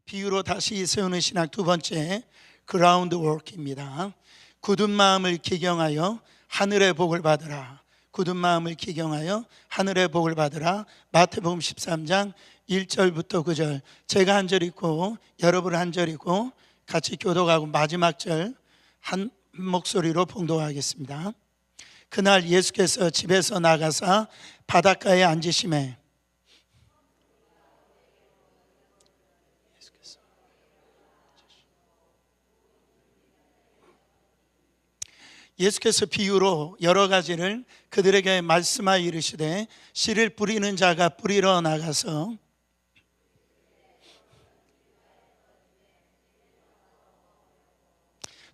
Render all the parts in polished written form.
비유로 다시 세우는 신학 두 번째, 그라운드 워크입니다. 굳은 마음을 기경하여 하늘의 복을 받으라. 굳은 마음을 기경하여 하늘의 복을 받으라. 마태복음 13장 1절부터 9절, 제가 한 절 읽고 여러분 한 절 읽고 같이 교독하고 마지막 절 한 목소리로 봉독하겠습니다. 그날 예수께서 집에서 나가사 바닷가에 앉으시매 예수께서 비유로 여러 가지를 그들에게 말씀하여 이르시되, 씨를 뿌리는 자가 뿌리러 나가서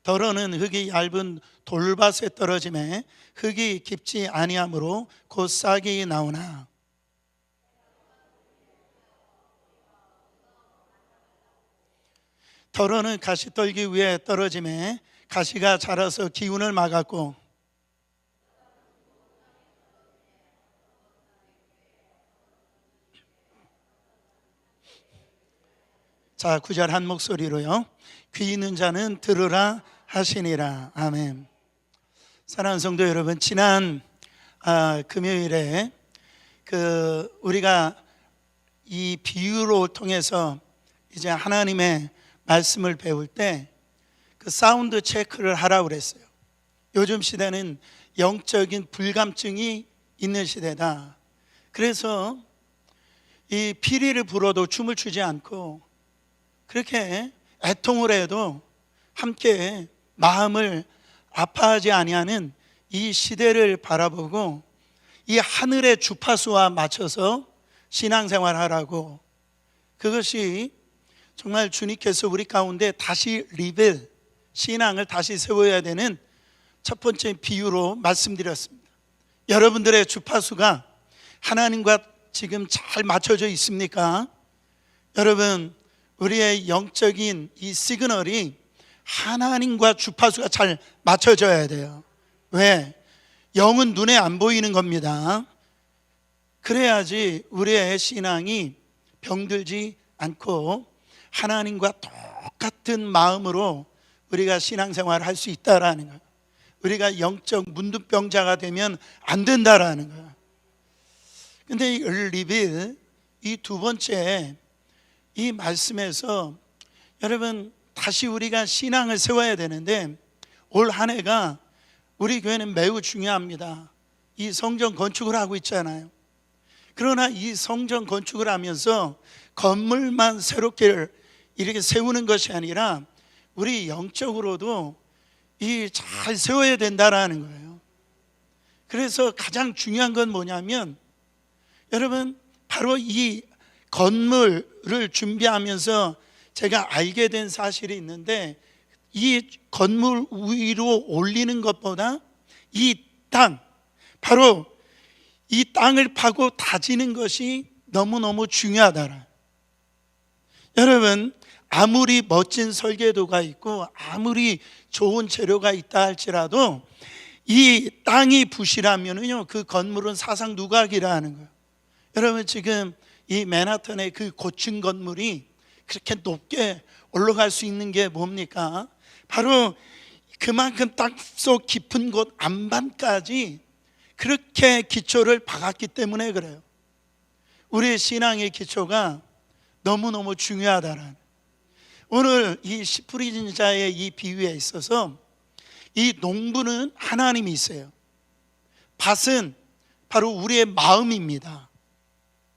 더러는 흙이 얇은 돌밭에 떨어지매 흙이 깊지 아니하므로 곧 싹이 나오나, 더러는 가시떨기 위에 떨어지매 가시가 자라서 기운을 막았고, 자 9절 한 목소리로요. 귀 있는 자는 들으라 하시니라. 아멘. 사랑하는 성도 여러분, 지난 금요일에 우리가 이 비유로 통해서 이제 하나님의 말씀을 배울 때 그 사운드 체크를 하라고 그랬어요. 요즘 시대는 영적인 불감증이 있는 시대다. 그래서 이 피리를 불어도 춤을 추지 않고 그렇게 애통을 해도 함께 마음을 아파하지 아니하는 이 시대를 바라보고 이 하늘의 주파수와 맞춰서 신앙생활하라고, 그것이 정말 주님께서 우리 가운데 다시 리빌, 신앙을 다시 세워야 되는 첫 번째 비유로 말씀드렸습니다. 여러분들의 주파수가 하나님과 지금 잘 맞춰져 있습니까? 여러분, 우리의 영적인 이 시그널이 하나님과 주파수가 잘 맞춰져야 돼요. 왜? 영은 눈에 안 보이는 겁니다. 그래야지 우리의 신앙이 병들지 않고 하나님과 똑같은 마음으로 우리가 신앙생활을 할 수 있다라는 거예요. 우리가 영적 문둥병자가 되면 안 된다라는 거예요. 근데 이 리빌, 이 두 번째 이 말씀에서 여러분 다시 우리가 신앙을 세워야 되는데, 올 한 해가 우리 교회는 매우 중요합니다. 이 성전 건축을 하고 있잖아요. 그러나 이 성전 건축을 하면서 건물만 새롭게 이렇게 세우는 것이 아니라 우리 영적으로도 이 잘 세워야 된다라는 거예요. 그래서 가장 중요한 건 뭐냐면, 여러분 바로 이 건물을 준비하면서 제가 알게 된 사실이 있는데, 이 건물 위로 올리는 것보다 이 땅, 바로 이 땅을 파고 다지는 것이 너무너무 중요하더라. 여러분, 아무리 멋진 설계도가 있고 아무리 좋은 재료가 있다 할지라도 이 땅이 부실하면은요, 그 건물은 사상 누각이라는 거예요. 여러분, 지금 이 맨하탄의 그 고층 건물이 그렇게 높게 올라갈 수 있는 게 뭡니까? 바로 그만큼 땅속 깊은 곳 안반까지 그렇게 기초를 박았기 때문에 그래요. 우리의 신앙의 기초가 너무너무 중요하다는, 오늘 이 씨 뿌리는 자의 이 비유에 있어서 이 농부는 하나님이 있어요. 밭은 바로 우리의 마음입니다.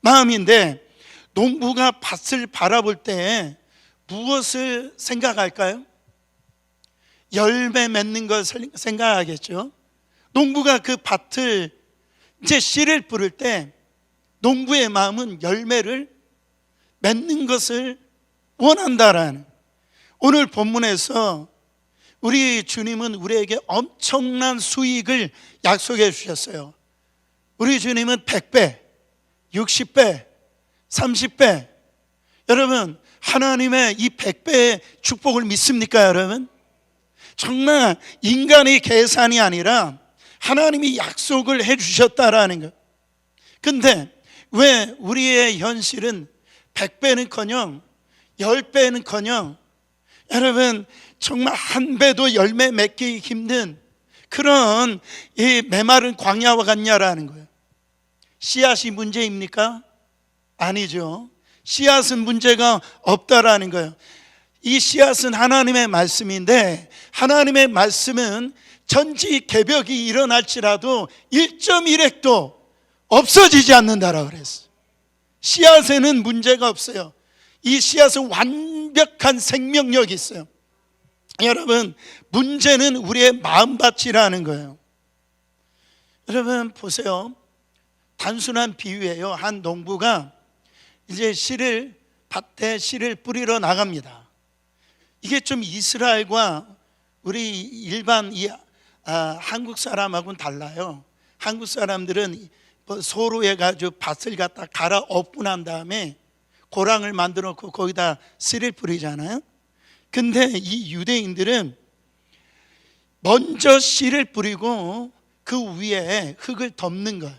마음인데, 농부가 밭을 바라볼 때 무엇을 생각할까요? 열매 맺는 것을 생각하겠죠. 농부가 그 밭을 이제 씨를 뿌릴 때 농부의 마음은 열매를 맺는 것을 원한다라는, 오늘 본문에서 우리 주님은 우리에게 엄청난 수익을 약속해 주셨어요. 우리 주님은 100배, 60배, 30배. 여러분, 하나님의 이 100배의 축복을 믿습니까, 여러분? 정말 인간의 계산이 아니라 하나님이 약속을 해 주셨다라는 것. 근데 왜 우리의 현실은 100배는커녕 10배는커녕 여러분 정말 한 배도 열매 맺기 힘든 그런 이 메마른 광야와 같냐라는 거예요. 씨앗이 문제입니까? 아니죠. 씨앗은 문제가 없다라는 거예요. 이 씨앗은 하나님의 말씀인데 하나님의 말씀은 천지개벽이 일어날지라도 1.1핵도 없어지지 않는다라고 그랬어요. 씨앗에는 문제가 없어요. 이 씨앗은 완벽한 생명력이 있어요. 여러분, 문제는 우리의 마음밭이라는 거예요. 여러분 보세요. 단순한 비유예요. 한 농부가 이제 밭에 씨를 뿌리러 나갑니다. 이게 좀 이스라엘과 우리 일반 한국 사람하고는 달라요. 한국 사람들은 소로 해가지고 밭을 갖다 갈아 엎고 난 다음에 고랑을 만들어 놓고 거기다 씨를 뿌리잖아요. 근데 이 유대인들은 먼저 씨를 뿌리고 그 위에 흙을 덮는 거예요.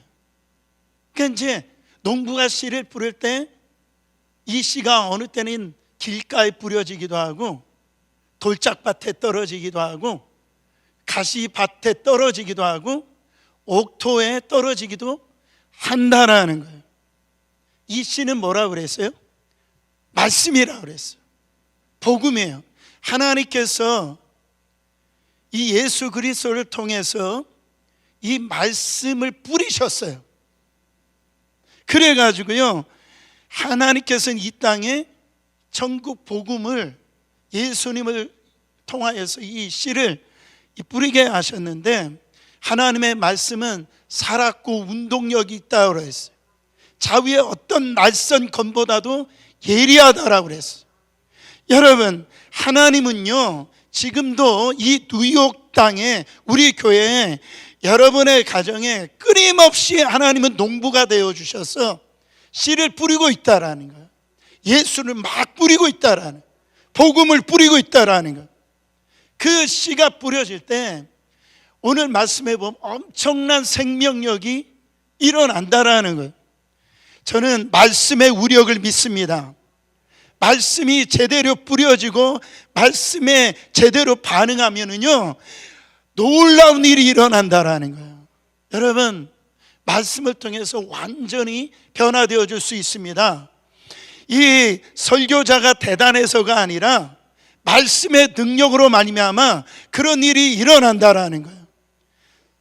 그러니까 이제 농부가 씨를 뿌릴 때 이 씨가 어느 때는 길가에 뿌려지기도 하고 돌짝밭에 떨어지기도 하고 가시밭에 떨어지기도 하고 옥토에 떨어지기도 한다라는 거예요. 이 씨는 뭐라고 그랬어요? 말씀이라고 그랬어요. 복음이에요. 하나님께서 이 예수 그리스도를 통해서 이 말씀을 뿌리셨어요. 그래가지고요 하나님께서는 이 땅에 천국 복음을 예수님을 통하여서 이 씨를 뿌리게 하셨는데 하나님의 말씀은 살았고 운동력이 있다고 그랬어요. 자위의 어떤 낯선 검보다도 예리하다라고 그랬어요. 여러분 하나님은요 지금도 이 뉴욕 땅에 우리 교회에 여러분의 가정에 끊임없이 하나님은 농부가 되어주셔서 씨를 뿌리고 있다라는 거예요. 예수를 막 뿌리고 있다라는 거예요. 복음을 뿌리고 있다라는 거예요. 그 씨가 뿌려질 때 오늘 말씀해 보면 엄청난 생명력이 일어난다라는 거예요. 저는 말씀의 우력을 믿습니다. 말씀이 제대로 뿌려지고 말씀에 제대로 반응하면은요 놀라운 일이 일어난다라는 거예요. 여러분 말씀을 통해서 완전히 변화되어 줄 수 있습니다. 이 설교자가 대단해서가 아니라 말씀의 능력으로 말미암아 그런 일이 일어난다라는 거예요.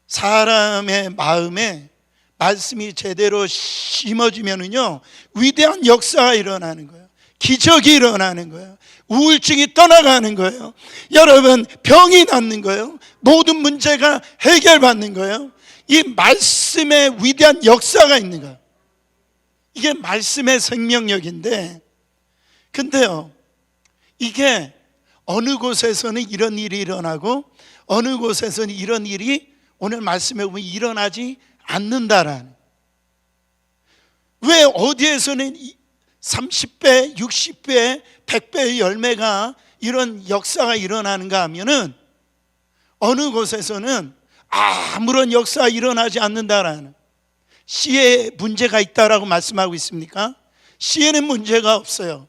사람의 마음에 말씀이 제대로 심어지면은요 위대한 역사가 일어나는 거예요. 기적이 일어나는 거예요. 우울증이 떠나가는 거예요. 여러분 병이 낫는 거예요. 모든 문제가 해결받는 거예요. 이 말씀의 위대한 역사가 있는 거예요. 이게 말씀의 생명력인데 근데요 이게 어느 곳에서는 이런 일이 일어나고 어느 곳에서는 이런 일이 오늘 말씀에 보면 일어나지 않는다라는. 왜 어디에서는 30배, 60배, 100배의 열매가 이런 역사가 일어나는가 하면은 어느 곳에서는 아무런 역사가 일어나지 않는다라는. 씨에 문제가 있다라고 말씀하고 있습니까? 씨에는 문제가 없어요.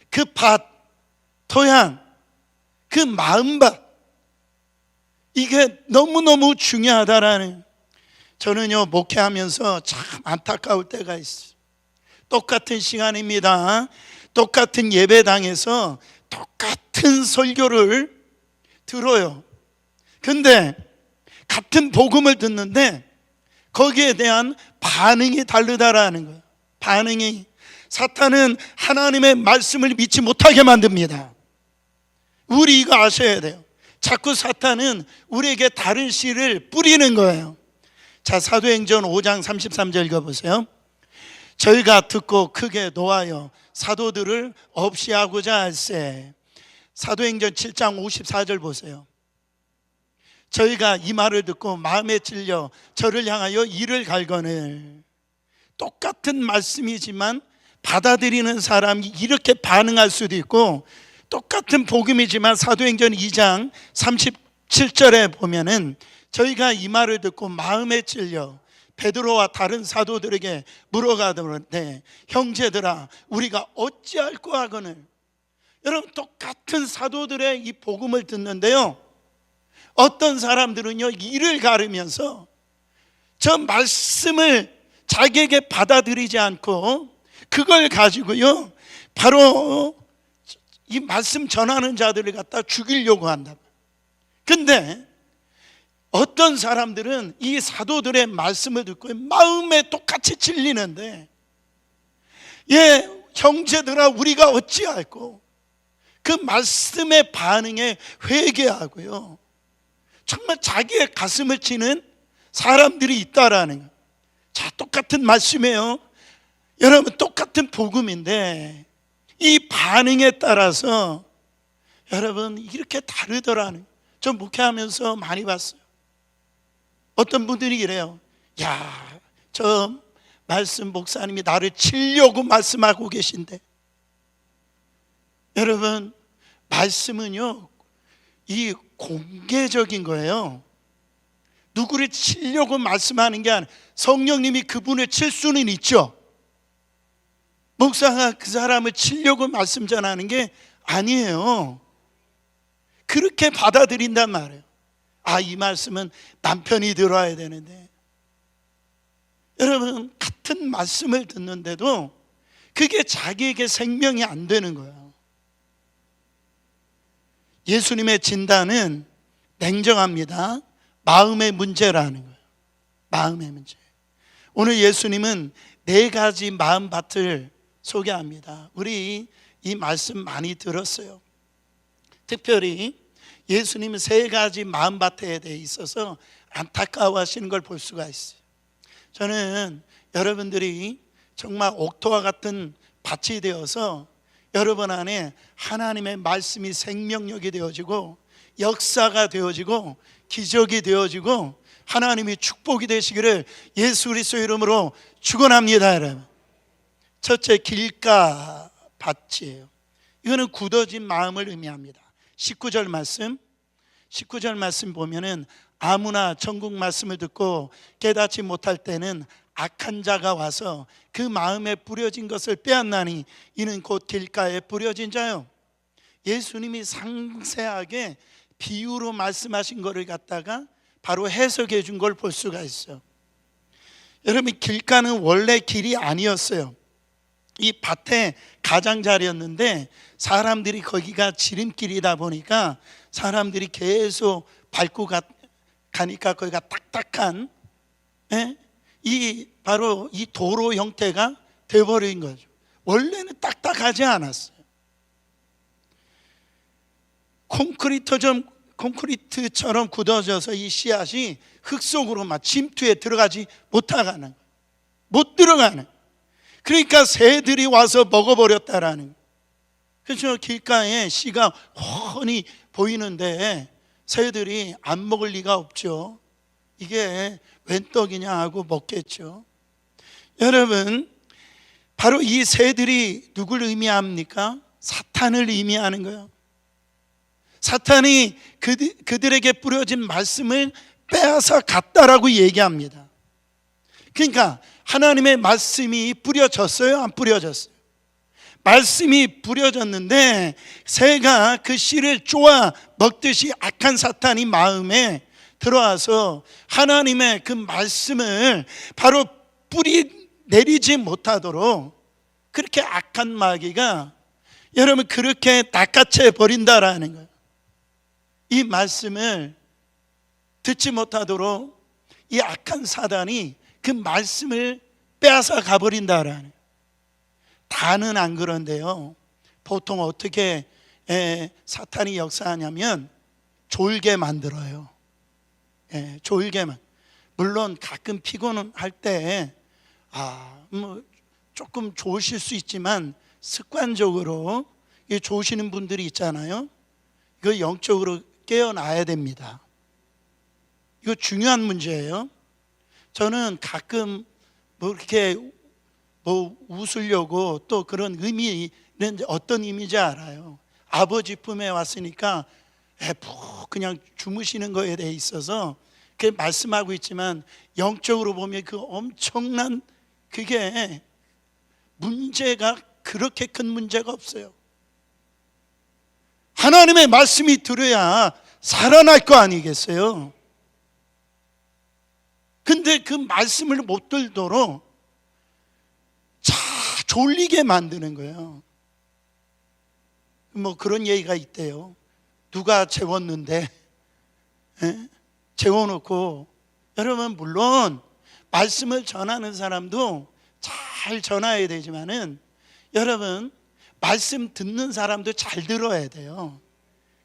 그 밭, 토양, 그 마음밭 이게 너무너무 중요하다라는. 저는요 목회하면서 참 안타까울 때가 있어요. 똑같은 시간입니다. 똑같은 예배당에서 똑같은 설교를 들어요. 근데 같은 복음을 듣는데 거기에 대한 반응이 다르다라는 거예요. 반응이. 사탄은 하나님의 말씀을 믿지 못하게 만듭니다. 우리 이거 아셔야 돼요. 자꾸 사탄은 우리에게 다른 씨를 뿌리는 거예요. 자, 사도행전 5장 33절 읽어보세요. 저희가 듣고 크게 노하여 사도들을 없이 하고자 할세. 사도행전 7장 54절 보세요. 저희가 이 말을 듣고 마음에 찔려 저를 향하여 이를 갈거늘. 똑같은 말씀이지만 받아들이는 사람이 이렇게 반응할 수도 있고, 똑같은 복음이지만 사도행전 2장 37절에 보면은 저희가 이 말을 듣고 마음에 찔려 베드로와 다른 사도들에게 물어가더니 형제들아 우리가 어찌할꼬 하거늘. 여러분, 똑같은 사도들의 이 복음을 듣는데요, 어떤 사람들은요 이를 가르면서 저 말씀을 자기에게 받아들이지 않고 그걸 가지고요 바로 이 말씀 전하는 자들을 갖다 죽이려고 한다. 근데 어떤 사람들은 이 사도들의 말씀을 듣고 마음에 똑같이 찔리는데, 형제들아 우리가 어찌할꼬, 그 말씀의 반응에 회개하고요 정말 자기의 가슴을 치는 사람들이 있다라는 거예요. 자, 똑같은 말씀이에요. 여러분, 똑같은 복음인데 이 반응에 따라서 여러분 이렇게 다르더라는 거예요. 저 목회하면서 많이 봤어요. 어떤 분들이 이래요. 야, 저 말씀 목사님이 나를 치려고 말씀하고 계신데. 여러분, 말씀은요 이 공개적인 거예요. 누구를 치려고 말씀하는 게 아니라 성령님이 그분을 칠 수는 있죠. 목사가 그 사람을 치려고 말씀 전하는 게 아니에요. 그렇게 받아들인단 말이에요. 아, 이 말씀은 남편이 들어야 되는데. 여러분, 같은 말씀을 듣는데도 그게 자기에게 생명이 안 되는 거예요. 예수님의 진단은 냉정합니다. 마음의 문제라는 거예요. 마음의 문제. 오늘 예수님은 4가지 마음밭을 소개합니다. 우리 이 말씀 많이 들었어요. 특별히 예수님은 3가지 마음밭에 대해 있어서 안타까워하시는 걸 볼 수가 있어요. 저는 여러분들이 정말 옥토와 같은 밭이 되어서 여러분 안에 하나님의 말씀이 생명력이 되어지고 역사가 되어지고 기적이 되어지고 하나님이 축복이 되시기를 예수 그리스도 이름으로 축원합니다. 여러분, 첫째, 길가 밭이에요. 이거는 굳어진 마음을 의미합니다. 19절 말씀 보면은 아무나 전국 말씀을 듣고 깨닫지 못할 때는 악한 자가 와서 그 마음에 뿌려진 것을 빼앗나니 이는 곧 길가에 뿌려진 자요. 예수님이 상세하게 비유로 말씀하신 것을 갖다가 바로 해석해 준 걸 볼 수가 있어요. 여러분, 길가는 원래 길이 아니었어요. 이 밭의 가장자리였는데 사람들이 거기가 지름길이다 보니까 사람들이 계속 밟고 가니까 거기가 딱딱한 바로 이 도로 형태가 되어버린 거죠. 원래는 딱딱하지 않았어요. 콘크리트처럼 굳어져서 이 씨앗이 흙 속으로 막 침투에 들어가지 못하는 거예요. 못 들어가는. 그러니까 새들이 와서 먹어버렸다라는 거예요. 그렇죠. 길가에 씨가 훤히 보이는데 새들이 안 먹을 리가 없죠. 이게 웬 떡이냐 하고 먹겠죠. 여러분, 바로 이 새들이 누굴 의미합니까? 사탄을 의미하는 거예요. 사탄이 그들에게 뿌려진 말씀을 빼앗아 갔다라고 얘기합니다. 그러니까 하나님의 말씀이 뿌려졌어요? 안 뿌려졌어요? 말씀이 뿌려졌는데 새가 그 씨를 쪼아 먹듯이 악한 사탄이 마음에 들어와서 하나님의 그 말씀을 바로 뿌리 내리지 못하도록 그렇게 악한 마귀가 여러분 그렇게 낚아채 버린다라는 거예요. 이 말씀을 듣지 못하도록 이 악한 사단이 그 말씀을 빼앗아 가버린다라는 거예요. 다는 안 그런데요, 보통 어떻게 사탄이 역사하냐면 졸게 만들어요. 졸게만. 물론 가끔 피곤할 때 조금 좋으실 수 있지만 습관적으로 좋으시는 분들이 있잖아요. 이거 영적으로 깨어나야 됩니다. 이거 중요한 문제예요. 저는 가끔 이렇게 웃으려고 또 그런 의미는 어떤 의미인지 알아요. 아버지 품에 왔으니까 푹 그냥 주무시는 거에 대해 있어서 그 말씀하고 있지만 영적으로 보면 그 엄청난 그게 문제가 그렇게 큰 문제가 없어요. 하나님의 말씀이 들어야 살아날 거 아니겠어요? 근데 그 말씀을 못 들도록 졸리게 만드는 거예요. 뭐 그런 얘기가 있대요. 누가 재웠는데 재워놓고, 여러분 물론 말씀을 전하는 사람도 잘 전해야 되지만은 여러분 말씀 듣는 사람도 잘 들어야 돼요.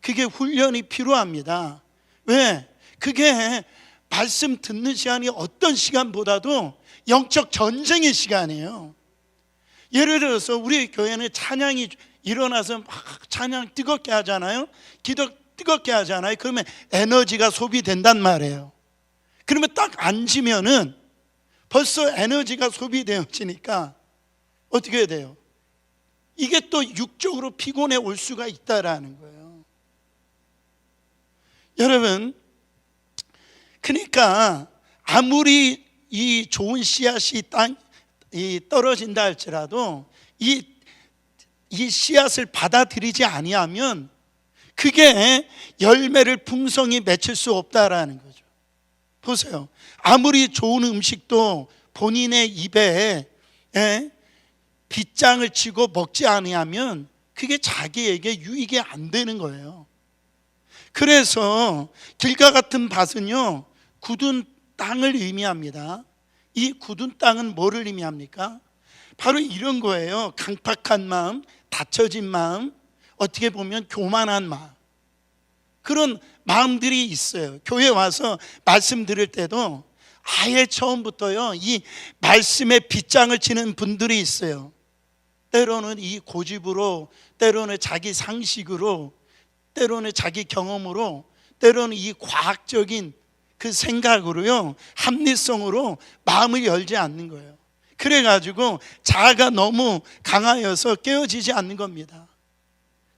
그게 훈련이 필요합니다. 왜? 그게 말씀 듣는 시간이 어떤 시간보다도 영적 전쟁의 시간이에요. 예를 들어서 우리 교회는 찬양이 일어나서 막 찬양 뜨겁게 하잖아요. 기도 뜨겁게 하잖아요. 그러면 에너지가 소비된단 말이에요. 그러면 딱 앉으면은 벌써 에너지가 소비되어지니까 어떻게 해야 돼요? 이게 또 육적으로 피곤해 올 수가 있다라는 거예요. 여러분, 그러니까 아무리 이 좋은 씨앗이 떨어진다 할지라도 이 씨앗을 받아들이지 아니하면 그게 열매를 풍성히 맺힐 수 없다라는 거죠. 보세요. 아무리 좋은 음식도 본인의 입에 빗장을 치고 먹지 아니하면 그게 자기에게 유익이 안 되는 거예요. 그래서 길과 같은 밭은요, 굳은 땅을 의미합니다. 이 굳은 땅은 뭐를 의미합니까? 바로 이런 거예요. 강팍한 마음, 닫혀진 마음, 어떻게 보면 교만한 마음, 그런 마음들이 있어요. 교회 와서 말씀 들을 때도 아예 처음부터요, 이 말씀에 빗장을 치는 분들이 있어요. 때로는 이 고집으로, 때로는 자기 상식으로, 때로는 자기 경험으로, 때로는 이 과학적인 그 생각으로요, 합리성으로 마음을 열지 않는 거예요. 그래가지고 자아가 너무 강하여서 깨어지지 않는 겁니다.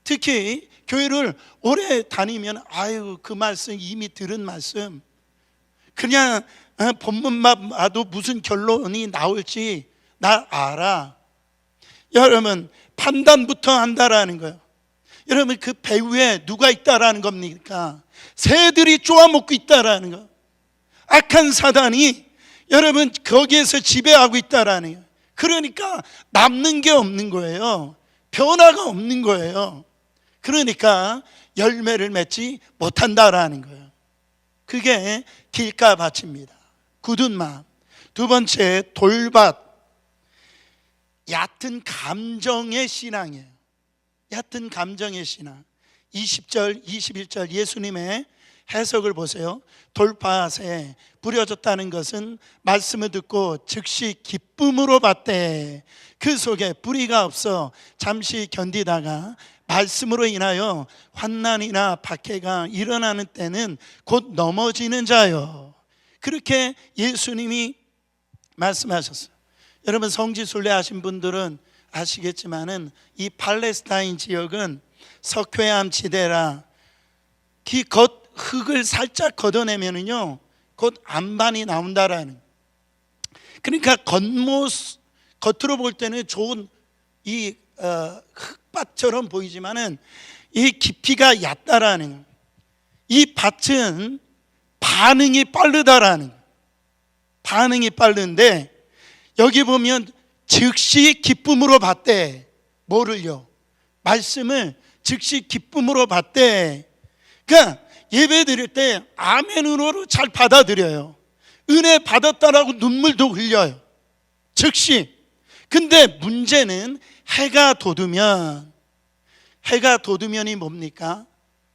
특히 교회를 오래 다니면 아유, 그 말씀 이미 들은 말씀, 그냥 본문만 봐도 무슨 결론이 나올지 나 알아. 여러분, 판단부터 한다라는 거예요. 여러분, 그 배후에 누가 있다라는 겁니까? 새들이 쪼아먹고 있다라는 거. 악한 사단이 여러분 거기에서 지배하고 있다라는 거예요. 그러니까 남는 게 없는 거예요. 변화가 없는 거예요. 그러니까 열매를 맺지 못한다라는 거예요. 그게 길가밭입니다. 굳은 마음. 두 번째, 돌밭. 얕은 감정의 신앙이에요. 얕은 감정의 신앙. 20절, 21절 예수님의 해석을 보세요. 돌밭에 뿌려졌다는 것은 말씀을 듣고 즉시 기쁨으로 받되 그 속에 뿌리가 없어 잠시 견디다가 말씀으로 인하여 환난이나 박해가 일어나는 때는 곧 넘어지는 자요. 그렇게 예수님이 말씀하셨어요. 여러분, 성지순례 하신 분들은 아시겠지만은 이 팔레스타인 지역은 석회암 지대라 흙을 살짝 걷어내면은요 곧 안반이 나온다라는. 그러니까 겉으로 볼 때는 좋은 이 흙밭처럼 보이지만은 이 깊이가 얕다라는. 이 밭은 반응이 빠르다라는. 반응이 빠른데 여기 보면 즉시 기쁨으로 받되, 뭐를요? 말씀을 즉시 기쁨으로 받되. 그러니까 예배 드릴 때 아멘으로 잘 받아들여요. 은혜 받았다라고 눈물도 흘려요. 즉시. 근데 문제는 해가 돋으면이 뭡니까?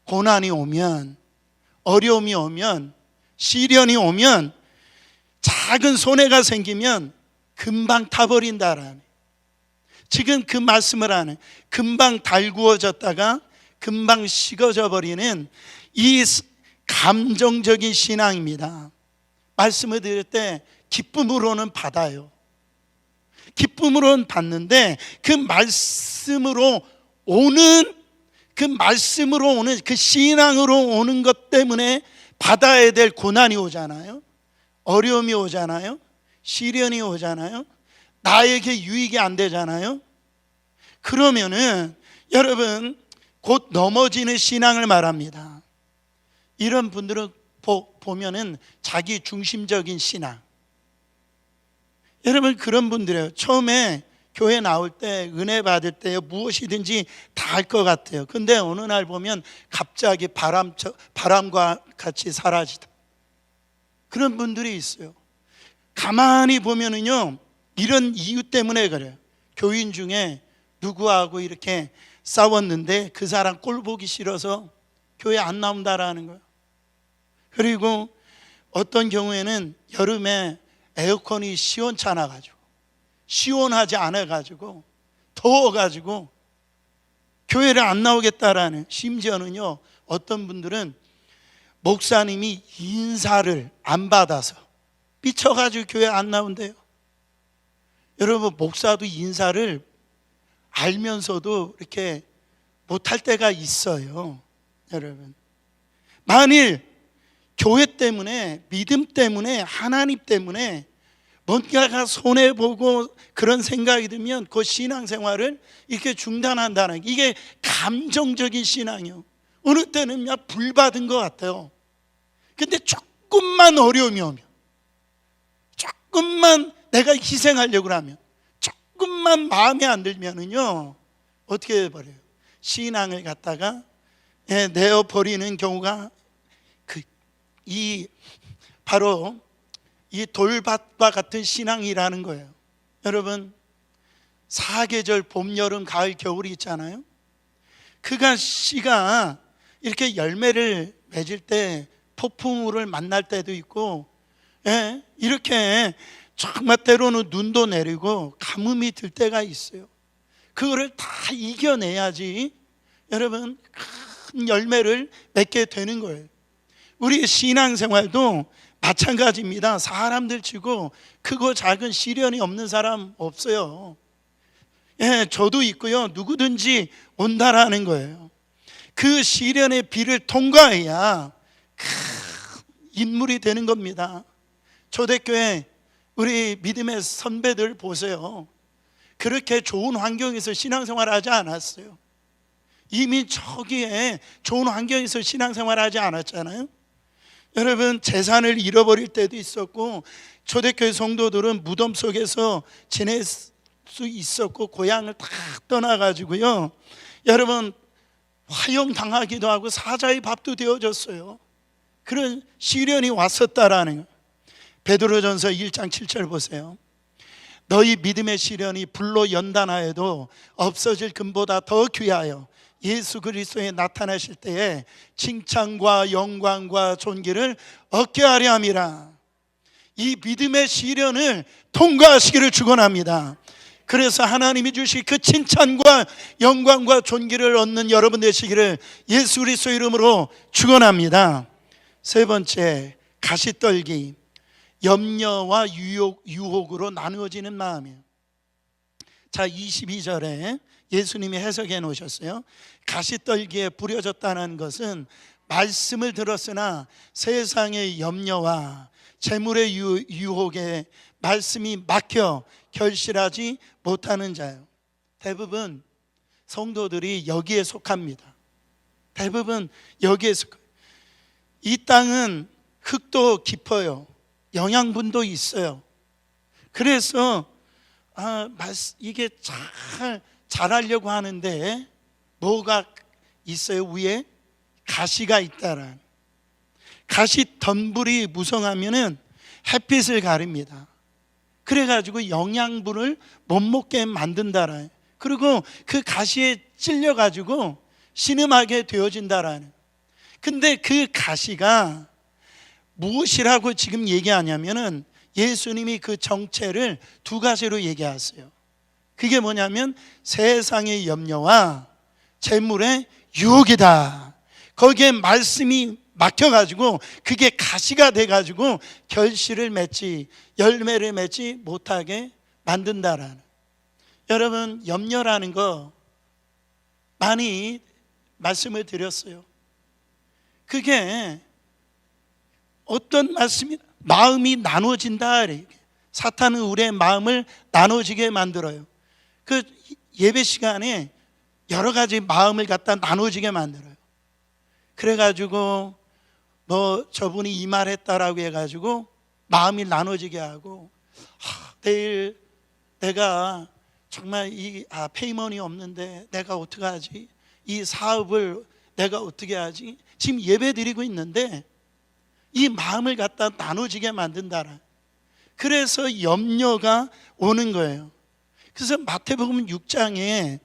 고난이 오면, 어려움이 오면, 시련이 오면, 작은 손해가 생기면 금방 타버린다라는. 지금 그 말씀을 하는, 금방 달구어졌다가 금방 식어져 버리는 이 감정적인 신앙입니다. 말씀을 드릴 때 기쁨으로는 받아요. 기쁨으로는 받는데 그 말씀으로 오는 그 신앙으로 오는 것 때문에 받아야 될 고난이 오잖아요. 어려움이 오잖아요. 시련이 오잖아요. 나에게 유익이 안 되잖아요. 그러면은 여러분 곧 넘어지는 신앙을 말합니다. 이런 분들은 보면은 자기 중심적인 신앙. 여러분 그런 분들이에요. 처음에 교회 나올 때 은혜 받을 때 무엇이든지 다 할 것 같아요. 근데 어느 날 보면 갑자기 바람과 같이 사라지다. 그런 분들이 있어요. 가만히 보면은요, 이런 이유 때문에 그래요. 교인 중에 누구하고 이렇게 싸웠는데 그 사람 꼴 보기 싫어서 교회 안 나온다라는 거예요. 그리고 어떤 경우에는 여름에 에어컨이 시원찮아가지고, 시원하지 않아가지고, 더워가지고 교회를 안 나오겠다라는, 심지어는요 어떤 분들은 목사님이 인사를 안 받아서 삐쳐가지고 교회 안 나온대요. 여러분 목사도 인사를 알면서도 이렇게 못할 때가 있어요. 여러분 만일 교회 때문에, 믿음 때문에, 하나님 때문에 뭔가가 손해보고 그런 생각이 들면 그 신앙생활을 이렇게 중단한다는, 이게 감정적인 신앙이요. 어느 때는 그냥 불받은 것 같아요. 근데 조금만 어려움이 오면, 조금만 내가 희생하려고 하면, 조금만 마음에 안 들면은요 어떻게 해버려요? 신앙을 갖다가 내어버리는 경우가 바로 이 돌밭과 같은 신앙이라는 거예요. 여러분 사계절 봄, 여름, 가을, 겨울이 있잖아요. 그가 씨가 이렇게 열매를 맺을 때 폭풍우를 만날 때도 있고, 이렇게 정말 때로는 눈도 내리고 가뭄이 들 때가 있어요. 그거를 다 이겨내야지 여러분 큰 열매를 맺게 되는 거예요. 우리 신앙생활도 마찬가지입니다. 사람들 치고 크고 작은 시련이 없는 사람 없어요. 저도 있고요. 누구든지 온다라는 거예요. 그 시련의 비를 통과해야 큰 인물이 되는 겁니다. 초대교회 우리 믿음의 선배들 보세요. 그렇게 좋은 환경에서 신앙생활을 하지 않았어요. 이미 저기에 좋은 환경에서 신앙생활을 하지 않았잖아요. 여러분 재산을 잃어버릴 때도 있었고, 초대교회 성도들은 무덤 속에서 지낼 수 있었고, 고향을 다 떠나가지고요 여러분 화형당하기도 하고 사자의 밥도 되어졌어요. 그런 시련이 왔었다라는 거예요. 베드로전서 1장 7절 보세요. 너희 믿음의 시련이 불로 연단하여도 없어질 금보다 더 귀하여 예수 그리스도에 나타나실 때에 칭찬과 영광과 존귀를 얻게 하려 함이라. 이 믿음의 시련을 통과하시기를 축원합니다. 그래서 하나님이 주실 그 칭찬과 영광과 존귀를 얻는 여러분 되시기를 예수 그리스도 이름으로 축원합니다. 세 번째, 가시떨기, 염려와 유혹으로 나누어지는 마음이에요. 자, 22절에 예수님이 해석해 놓으셨어요. 가시떨기에 뿌려졌다는 것은 말씀을 들었으나 세상의 염려와 재물의 유혹에 말씀이 막혀 결실하지 못하는 자예요. 대부분 성도들이 여기에 속합니다. 대부분 여기에 속해요. 이 땅은 흙도 깊어요. 영양분도 있어요. 그래서 이게 잘 자라려고 하는데 뭐가 있어요? 위에 가시가 있다라. 가시 덤불이 무성하면은 햇빛을 가립니다. 그래가지고 영양분을 못 먹게 만든다라. 그리고 그 가시에 찔려가지고 신음하게 되어진다라는. 근데 그 가시가 무엇이라고 지금 얘기하냐면은 예수님이 그 정체를 두 가지로 얘기하세요. 그게 뭐냐면 세상의 염려와 재물의 유혹이다. 거기에 말씀이 막혀가지고 그게 가시가 돼가지고 결실을 맺지, 열매를 맺지 못하게 만든다라는. 여러분 염려라는 거 많이 말씀을 드렸어요. 그게 어떤 말씀이 마음이 나눠진다. 사탄은 우리의 마음을 나눠지게 만들어요. 그 예배 시간에 여러 가지 마음을 갖다 나눠지게 만들어요. 그래가지고 뭐 저분이 이 말 했다라고 해가지고 마음이 나눠지게 하고, 내일 내가 정말 페이먼이 없는데 내가 어떻게 하지? 이 사업을 내가 어떻게 하지? 지금 예배 드리고 있는데 이 마음을 갖다 나눠지게 만든다라. 그래서 염려가 오는 거예요. 그래서 마태복음 6장에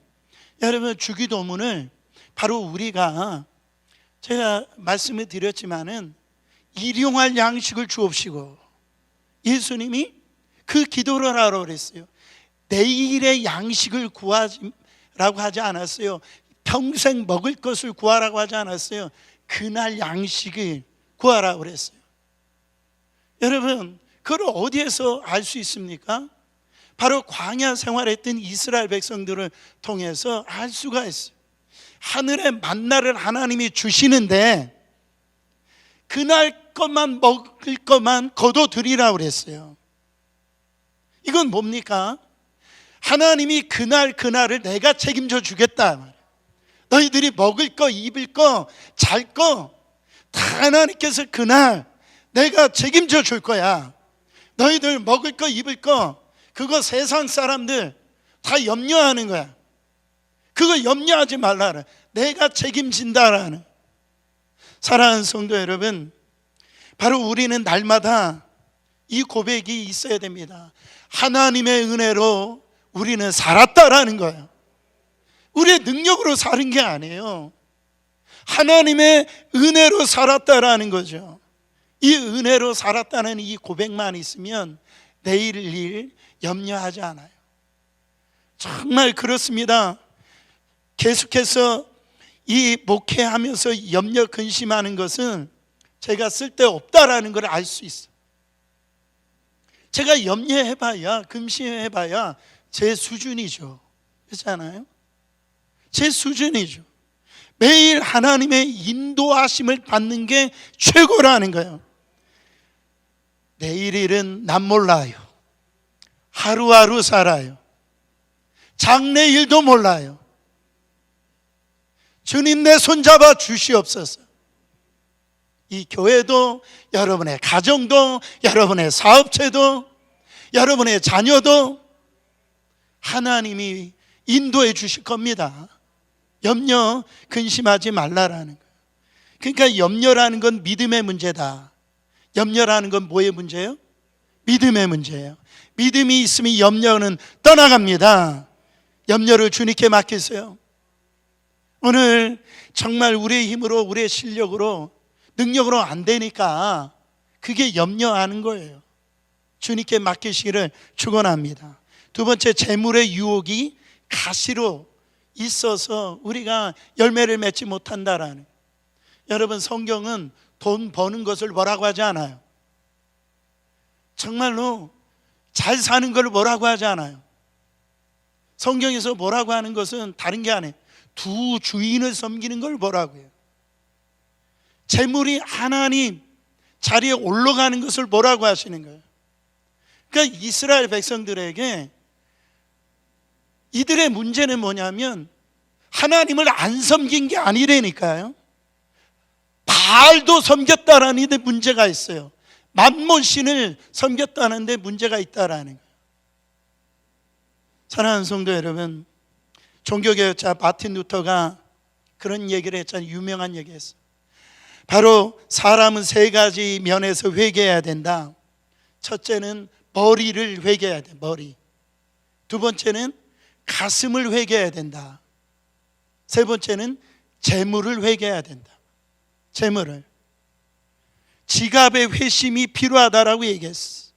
여러분 주기도문을 바로 우리가, 제가 말씀을 드렸지만은 일용할 양식을 주옵시고, 예수님이 그 기도를 하라고 그랬어요. 내일의 양식을 구하라고 하지 않았어요. 평생 먹을 것을 구하라고 하지 않았어요. 그날 양식을 구하라고 그랬어요. 여러분, 그걸 어디에서 알 수 있습니까? 바로 광야 생활했던 이스라엘 백성들을 통해서 알 수가 있어요. 하늘의 만나를 하나님이 주시는데 그날 것만 먹을 것만 거둬들이라고 그랬어요. 이건 뭡니까? 하나님이 그날을 내가 책임져 주겠다. 너희들이 먹을 거, 입을 거, 잘 거 다 하나님께서 그날 내가 책임져 줄 거야. 너희들 먹을 거, 입을 거, 그거 세상 사람들 다 염려하는 거야. 그거 염려하지 말라라. 내가 책임진다라는. 사랑하는 성도 여러분, 바로 우리는 날마다 이 고백이 있어야 됩니다. 하나님의 은혜로 우리는 살았다라는 거예요. 우리의 능력으로 사는 게 아니에요. 하나님의 은혜로 살았다라는 거죠. 이 은혜로 살았다는 이 고백만 있으면 내일 일 염려하지 않아요. 정말 그렇습니다. 계속해서 이 목회하면서 염려 근심하는 것은 제가 쓸데없다라는 걸 알 수 있어요. 제가 염려해봐야, 근심해봐야 제 수준이죠. 그렇잖아요? 제 수준이죠. 매일 하나님의 인도하심을 받는 게 최고라는 거예요. 내일 일은 난 몰라요. 하루하루 살아요. 장래일도 몰라요. 주님 내 손잡아 주시옵소서. 이 교회도, 여러분의 가정도, 여러분의 사업체도, 여러분의 자녀도 하나님이 인도해 주실 겁니다. 염려 근심하지 말라라는 거예요. 그러니까 염려라는 건 믿음의 문제다. 염려라는 건 뭐의 문제예요? 믿음의 문제예요. 믿음이 있으면 염려는 떠나갑니다. 염려를 주님께 맡기세요. 오늘 정말 우리의 힘으로, 우리의 실력으로, 능력으로 안 되니까 그게 염려하는 거예요. 주님께 맡기시기를 축원합니다. 두 번째, 재물의 유혹이 가시로 있어서 우리가 열매를 맺지 못한다라는. 여러분, 성경은 돈 버는 것을 뭐라고 하지 않아요. 정말로 잘 사는 걸 뭐라고 하지 않아요. 성경에서 뭐라고 하는 것은 다른 게 아니에요. 두 주인을 섬기는 걸 뭐라고 해요. 재물이 하나님 자리에 올라가는 것을 뭐라고 하시는 거예요. 그러니까 이스라엘 백성들에게 이들의 문제는 뭐냐면 하나님을 안 섬긴 게 아니라니까요. 바알도 섬겼다라는 이들 문제가 있어요. 맘몬 신을 섬겼다는 데 문제가 있다라는 거예요. 사랑하는 성도 여러분, 종교개혁자 마틴 루터가 그런 얘기를 했잖아요. 유명한 얘기했어요. 바로 사람은 세 가지 면에서 회개해야 된다. 첫째는 머리를 회개해야 돼. 머리. 두 번째는 가슴을 회개해야 된다. 세 번째는 재물을 회개해야 된다. 재물을. 지갑의 회심이 필요하다라고 얘기했어.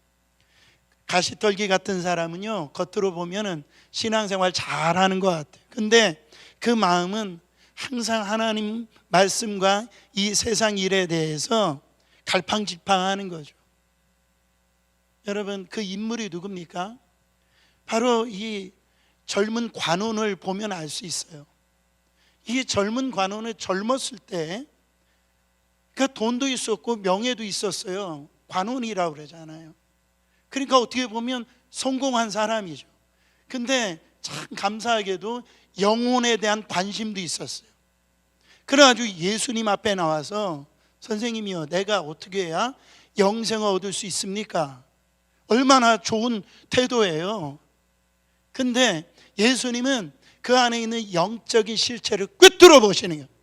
가시떨기 같은 사람은요, 겉으로 보면은 신앙생활 잘하는 것 같아요. 근데 그 마음은 항상 하나님 말씀과 이 세상 일에 대해서 갈팡질팡하는 거죠. 여러분, 그 인물이 누굽니까? 바로 이 젊은 관원을 보면 알 수 있어요. 이 젊은 관원은 젊었을 때 그러니까 돈도 있었고 명예도 있었어요. 관원이라고 그러잖아요. 그러니까 어떻게 보면 성공한 사람이죠. 근데 참 감사하게도 영혼에 대한 관심도 있었어요. 그래가지고 예수님 앞에 나와서 선생님이요, 내가 어떻게 해야 영생을 얻을 수 있습니까? 얼마나 좋은 태도예요. 근데 예수님은 그 안에 있는 영적인 실체를 꿰뚫어 보시는 거예요.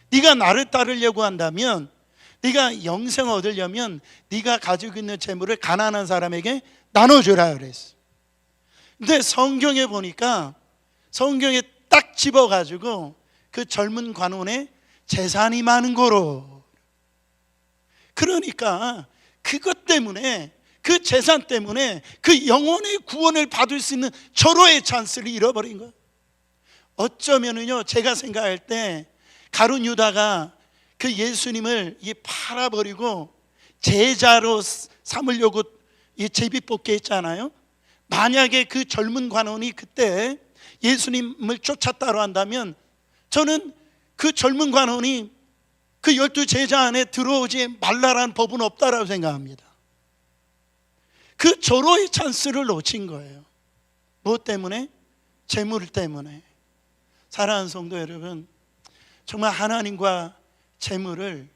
네가 나를 따르려고 한다면, 네가 영생을 얻으려면 네가 가지고 있는 재물을 가난한 사람에게 나눠주라 그랬어. 근데 성경에 보니까 성경에 딱 집어가지고 그 젊은 관원의 재산이 많은 거로, 그러니까 그것 때문에, 그 재산 때문에 그 영혼의 구원을 받을 수 있는 절호의 찬스를 잃어버린 거예요. 어쩌면은요, 제가 생각할 때 가룟 유다가 그 예수님을 팔아버리고 제자로 삼으려고 제비 뽑게 했잖아요. 만약에 그 젊은 관원이 그때 예수님을 쫓았다고 한다면 저는 그 젊은 관원이 그 12 제자 안에 들어오지 말라라는 법은 없다라고 생각합니다. 그 절호의 찬스를 놓친 거예요. 무엇 때문에? 재물 때문에. 사랑하는 성도 여러분, 정말 하나님과 재물을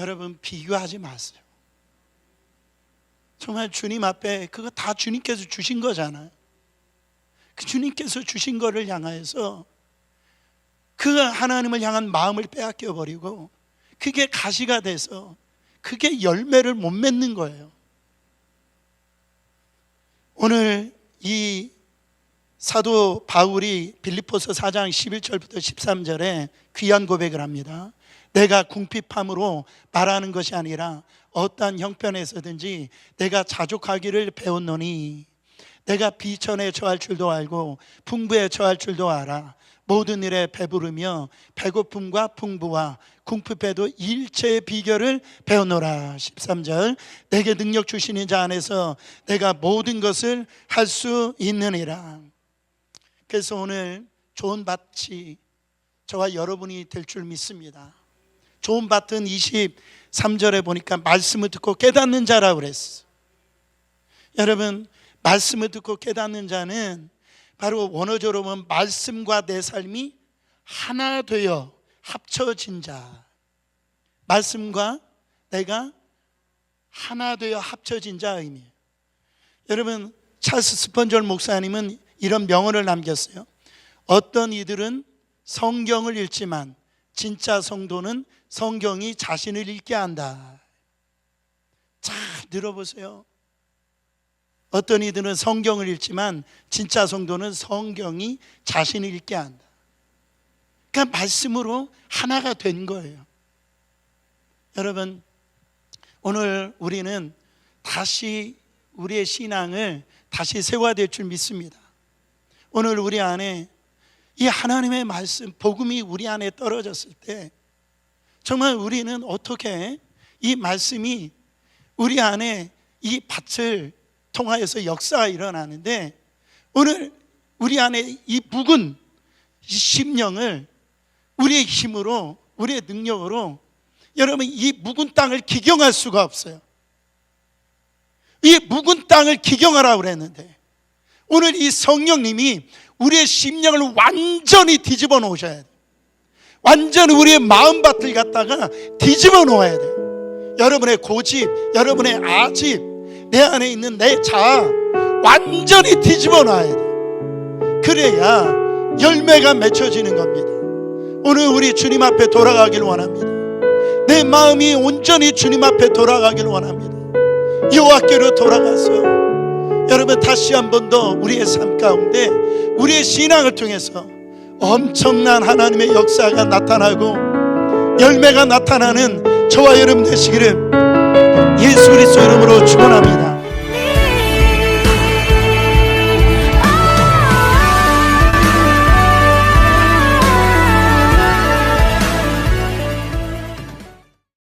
여러분 비교하지 마세요. 정말 주님 앞에 그거 다 주님께서 주신 거잖아요. 그 주님께서 주신 거를 향해서 그 하나님을 향한 마음을 빼앗겨 버리고 그게 가시가 돼서 그게 열매를 못 맺는 거예요. 오늘 이 사도 바울이 빌립보서 4장 11절부터 13절에 귀한 고백을 합니다. 내가 궁핍함으로 말하는 것이 아니라 어떠한 형편에서든지 내가 자족하기를 배웠노니 내가 비천에 처할 줄도 알고 풍부에 처할 줄도 알아. 모든 일에 배부르며 배고픔과 풍부와 궁핍에도 일체의 비결을 배우노라. 13절 내게 능력 주시는 자 안에서 내가 모든 것을 할 수 있느니라. 그래서 오늘 좋은 밭이 저와 여러분이 될 줄 믿습니다. 좋은 밭은 23절에 보니까 말씀을 듣고 깨닫는 자라고 그랬어. 여러분, 말씀을 듣고 깨닫는 자는 바로 원어적으로 보면 말씀과 내 삶이 하나 되어 합쳐진 자. 말씀과 내가 하나 되어 합쳐진 자 의미예요. 여러분, 찰스 스펀절 목사님은 이런 명언을 남겼어요. 어떤 이들은 성경을 읽지만 진짜 성도는 성경이 자신을 읽게 한다. 잘 들어보세요. 어떤 이들은 성경을 읽지만 진짜 성도는 성경이 자신을 읽게 한다. 그러니까 말씀으로 하나가 된 거예요. 여러분, 오늘 우리는 다시 우리의 신앙을 다시 세워야 될 줄 믿습니다. 오늘 우리 안에 이 하나님의 말씀, 복음이 우리 안에 떨어졌을 때 정말 우리는 어떻게 이 말씀이 우리 안에 이 밭을 통하여서 역사가 일어나는데, 오늘 우리 안에 이 묵은 이 심령을 우리의 힘으로, 우리의 능력으로, 여러분, 이 묵은 땅을 기경할 수가 없어요. 이 묵은 땅을 기경하라고 그랬는데 오늘 이 성령님이 우리의 심령을 완전히 뒤집어 놓으셔야 돼요. 완전히 우리의 마음밭을 갖다가 뒤집어 놓아야 돼요. 여러분의 고집, 여러분의 아집, 내 안에 있는 내 자아 완전히 뒤집어 놔야 돼요. 그래야 열매가 맺혀지는 겁니다. 오늘 우리 주님 앞에 돌아가길 원합니다. 내 마음이 온전히 주님 앞에 돌아가길 원합니다. 여호와께로 돌아가서 여러분 다시 한 번 더 우리의 삶 가운데 우리의 신앙을 통해서 엄청난 하나님의 역사가 나타나고 열매가 나타나는 저와 여러분 되시기를 예수 그리스도 이름으로 축원합니다.